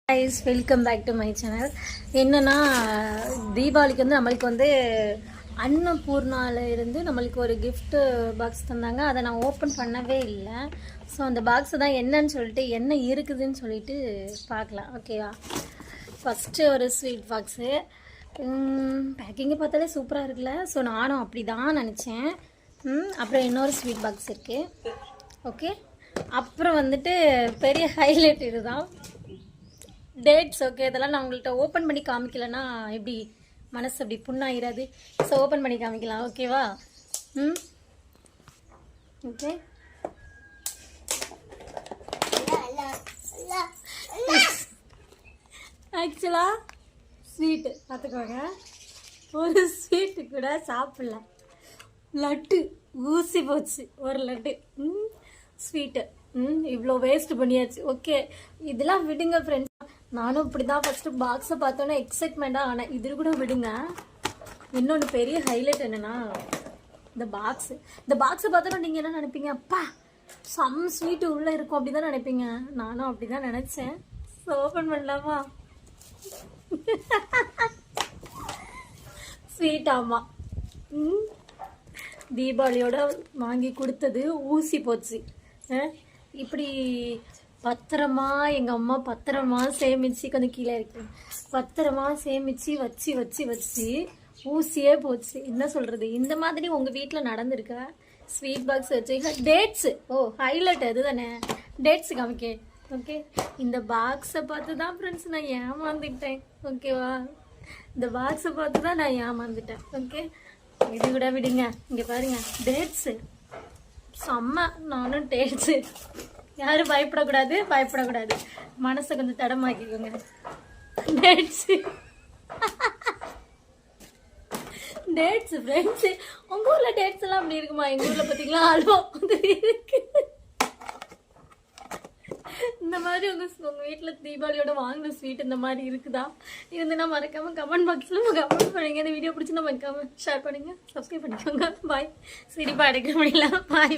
guys, welcome back to my channel. என்னன்னா தீபாவளிக்கு வந்து நம்மளுக்கு வந்து அன்னபூர்ணால இருந்து நம்மளுக்கு ஒரு gift box தந்தாங்க. அதை நான் ஓப்பன் பண்ணவே இல்லை. ஸோ அந்த பாக்ஸ் தான் என்னன்னு சொல்லிட்டு என்ன இருக்குதுன்னு சொல்லிட்டு பார்க்கலாம். ஓகேவா? ஃபஸ்ட்டு ஒரு ஸ்வீட் பாக்ஸு. பேக்கிங்கை பார்த்தாலே சூப்பராக இருக்குல்ல. ஸோ நானும் அப்படி தான் நினச்சேன். அப்புறம் இன்னொரு ஸ்வீட் பாக்ஸ் இருக்குது. ஓகே, அப்புறம் வந்துட்டு பெரிய ஹைலைட் இதுதான், டேட்ஸ். ஓகே, இதெல்லாம் நான் உங்கள்கிட்ட ஓப்பன் பண்ணி காமிக்கலன்னா எப்படி மனசு அப்படி புண்ணாயிராது. ஸோ ஓப்பன் பண்ணி காமிக்கலாம். ஓகேவா? ஓகே, ஆக்சுவலாக ஸ்வீட்டு பார்த்துக்கோங்க, ஒரு ஸ்வீட்டு கூட சாப்பிடல. லட்டு ஊசி போச்சு ஒரு லட்டு. ஸ்வீட்டு இவ்வளோ வேஸ்ட் பண்ணியாச்சு. ஓகே, இதெல்லாம் விடுங்க ஃப்ரெண்ட்ஸ். நானும் இப்படி தான் ஃபஸ்ட்டு பாக்ஸை பார்த்தோன்னே எக்ஸைட்மெண்ட்டாக ஆனேன். இது கூட விடுங்க. இன்னொன்று பெரிய ஹைலைட் என்னென்னா இந்த பாக்ஸை பார்த்தோன்னா நீங்கள் என்ன நினைப்பீங்க? அப்பா சம் ஸ்வீட்டு உள்ளே இருக்கும் அப்படி தான் நினைப்பீங்க. நானும் அப்படி தான் நினச்சேன். ஸோ ஓப்பன் பண்ணலாமா? ஸ்வீட். ஆமாம், தீபாவளியோட வாங்கி கொடுத்தது ஊசி போச்சு. இப்படி பத்திரமா எங்கள் அம்மா பத்திரமா சேமிச்சு, கொஞ்சம் கீழே இருக்கு, பத்திரமா சேமிச்சு வச்சு வச்சு வச்சு ஊசியே போச்சு. என்ன சொல்கிறது? இந்த மாதிரி உங்கள் வீட்டில் நடந்திருக்க? ஸ்வீட் பாக்ஸ் வச்சு டேட்ஸு. ஓ, ஹைலைட் அது தானே, டேட்ஸு காமிக்கே. ஓகே, இந்த பாக்ஸை பார்த்து தான் ஃப்ரெண்ட்ஸ் நான் ஏமாந்துட்டேன். ஓகேவா? இந்த பாக்ஸை பார்த்து தான் நான் ஏமாந்துட்டேன். ஓகே, இது கூட விடுங்க. இங்கே பாருங்க, டேட்ஸு செம்ம. நானும் டேட்ஸு. யாரும் பயப்படக்கூடாது. மனசை கொஞ்சம் தடமாக்கிக்கோங்க. Dates friends. உங்கள் ஊரில் டேட்ஸ் எல்லாம் அப்படி இருக்குமா? எங்கள் ஊரில் பார்த்தீங்களா அல்வா இருக்கு. இந்த மாதிரி உங்கள் வீட்டில் தீபாவளியோட வாங்கின ஸ்வீட் இந்த மாதிரி இருக்குதா? இருந்துன்னா மறக்காமல் கமெண்ட் பாக்ஸில் கமெண்ட் பண்ணுங்க. இந்த வீடியோ பிடிச்சினா மறக்காமல் ஷேர் பண்ணுங்கள், சப்ஸ்கிரைப் பண்ணிக்கோங்க. பாய். சிரிப்பா எடுக்க முடியல. பாய்.